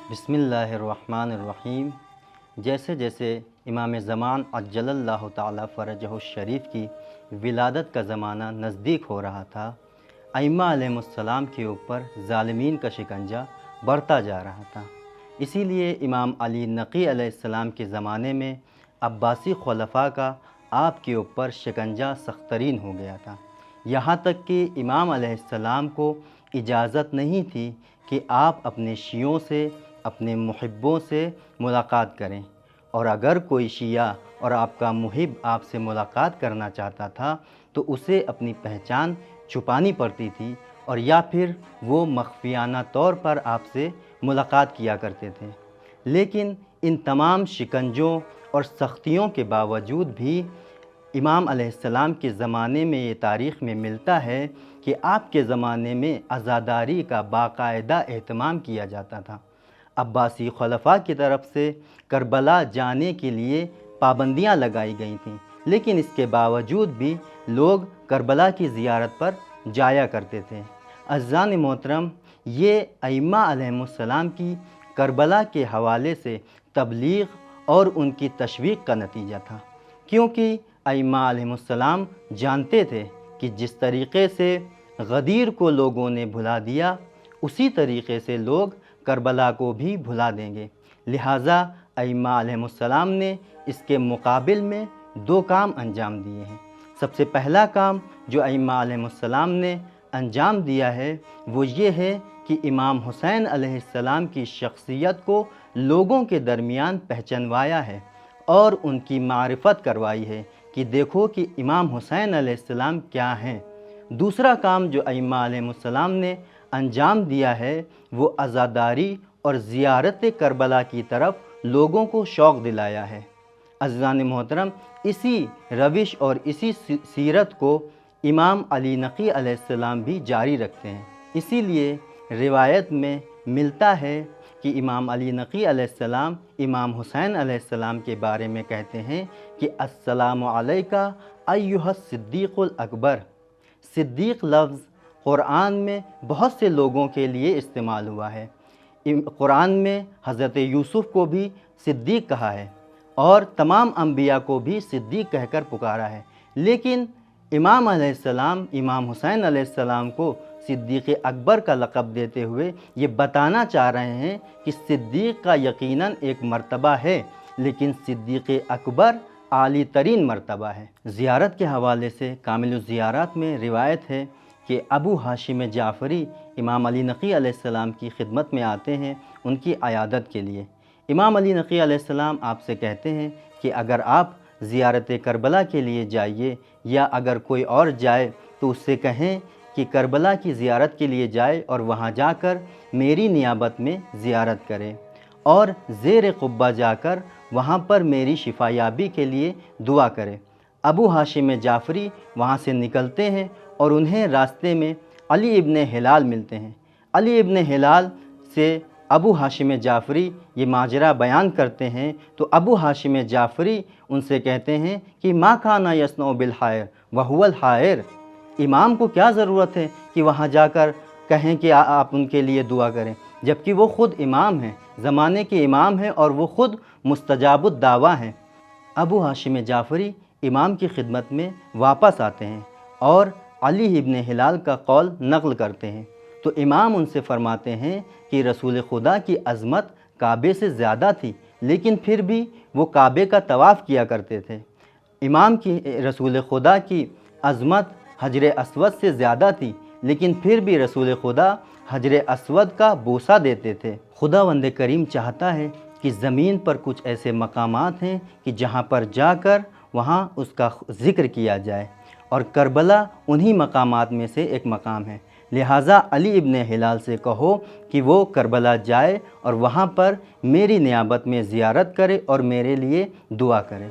بسم اللہ الرحمن الرحیم۔ جیسے جیسے امام زمان عجل اللہ تعالیٰ فرجہ الشریف کی ولادت کا زمانہ نزدیک ہو رہا تھا، ائمہ علیہ السلام کے اوپر ظالمین کا شکنجہ بڑھتا جا رہا تھا۔ اسی لیے امام علی نقی علیہ السلام کے زمانے میں عباسی خلفاء کا آپ کے اوپر شکنجہ سخت ترین ہو گیا تھا، یہاں تک کہ امام علیہ السلام کو اجازت نہیں تھی کہ آپ اپنے شیعوں سے، اپنے محبوں سے ملاقات کریں، اور اگر کوئی شیعہ اور آپ کا محب آپ سے ملاقات کرنا چاہتا تھا تو اسے اپنی پہچان چھپانی پڑتی تھی، اور یا پھر وہ مخفیانہ طور پر آپ سے ملاقات کیا کرتے تھے۔ لیکن ان تمام شکنجوں اور سختیوں کے باوجود بھی امام علیہ السلام کے زمانے میں یہ تاریخ میں ملتا ہے کہ آپ کے زمانے میں عزاداری کا باقاعدہ اہتمام کیا جاتا تھا۔ عباسی خلفاء کی طرف سے کربلا جانے کے لیے پابندیاں لگائی گئی تھیں، لیکن اس کے باوجود بھی لوگ کربلا کی زیارت پر جایا کرتے تھے۔ عزیزان محترم، یہ ائمہ علیہ السلام کی کربلا کے حوالے سے تبلیغ اور ان کی تشویق کا نتیجہ تھا، کیونکہ ائمہ علیہ السلام جانتے تھے کہ جس طریقے سے غدیر کو لوگوں نے بھلا دیا، اسی طریقے سے لوگ کربلا کو بھی بھلا دیں گے۔ لہٰذا ائمہ علیہ السلام نے اس کے مقابل میں دو کام انجام دیے ہیں۔ سب سے پہلا کام جو ائمہ علیہ السلام نے انجام دیا ہے وہ یہ ہے کہ امام حسین علیہ السلام کی شخصیت کو لوگوں کے درمیان پہچنوایا ہے اور ان کی معرفت کروائی ہے کہ دیکھو کہ امام حسین علیہ السلام کیا ہیں۔ دوسرا کام جو ائمہ علیہ السلام نے انجام دیا ہے وہ عزاداری اور زیارت کربلا کی طرف لوگوں کو شوق دلایا ہے۔ عزیزان محترم، اسی روش اور اسی سیرت کو امام علی نقی علیہ السلام بھی جاری رکھتے ہیں۔ اسی لیے روایت میں ملتا ہے کہ امام علی نقی علیہ السلام امام حسین علیہ السلام کے بارے میں کہتے ہیں کہ السلام علیکہ ایھا الصدیق الاکبر۔ صدیق لفظ قرآن میں بہت سے لوگوں کے لیے استعمال ہوا ہے۔ قرآن میں حضرت یوسف کو بھی صدیق کہا ہے اور تمام انبیاء کو بھی صدیق کہہ کر پکارا ہے، لیکن امام علیہ السلام امام حسین علیہ السلام کو صدیق اکبر کا لقب دیتے ہوئے یہ بتانا چاہ رہے ہیں کہ صدیق کا یقیناً ایک مرتبہ ہے، لیکن صدیق اکبر عالی ترین مرتبہ ہے۔ زیارت کے حوالے سے کامل الزیارات میں روایت ہے کہ ابو ہاشم جعفری امام علی نقی علیہ السلام کی خدمت میں آتے ہیں ان کی عیادت کے لیے۔ امام علی نقی علیہ السلام آپ سے کہتے ہیں کہ اگر آپ زیارت کربلا کے لیے جائیے یا اگر کوئی اور جائے تو اس سے کہیں کہ کربلا کی زیارت کے لیے جائے اور وہاں جا کر میری نیابت میں زیارت کرے اور زیر قبہ جا کر وہاں پر میری شفا یابی کے لیے دعا کرے۔ ابو ہاشم جعفری وہاں سے نکلتے ہیں اور انہیں راستے میں علی ابن ہلال ملتے ہیں۔ علی ابن ہلال سے ابو ہاشم جعفری یہ ماجرا بیان کرتے ہیں تو ابو ہاشم جعفری ان سے کہتے ہیں کہ ما کان یصنع بالحائر وہو الحائر۔ امام کو کیا ضرورت ہے کہ وہاں جا کر کہیں کہ آپ ان کے لیے دعا کریں، جبکہ وہ خود امام ہیں، زمانے کے امام ہیں اور وہ خود مستجاب الدعویٰ ہیں۔ ابو ہاشم جعفری امام کی خدمت میں واپس آتے ہیں اور علی ابن ہلال کا قول نقل کرتے ہیں تو امام ان سے فرماتے ہیں کہ رسول خدا کی عظمت کعبے سے زیادہ تھی، لیکن پھر بھی وہ کعبے کا طواف کیا کرتے تھے۔ امام کی رسول خدا کی عظمت حجر اسود سے زیادہ تھی، لیکن پھر بھی رسول خدا حجر اسود کا بوسہ دیتے تھے۔ خداوند کریم چاہتا ہے کہ زمین پر کچھ ایسے مقامات ہیں کہ جہاں پر جا کر وہاں اس کا ذکر کیا جائے، اور کربلا انہی مقامات میں سے ایک مقام ہے۔ لہٰذا علی ابن ہلال سے کہو کہ وہ کربلا جائے اور وہاں پر میری نیابت میں زیارت کرے اور میرے لیے دعا کرے۔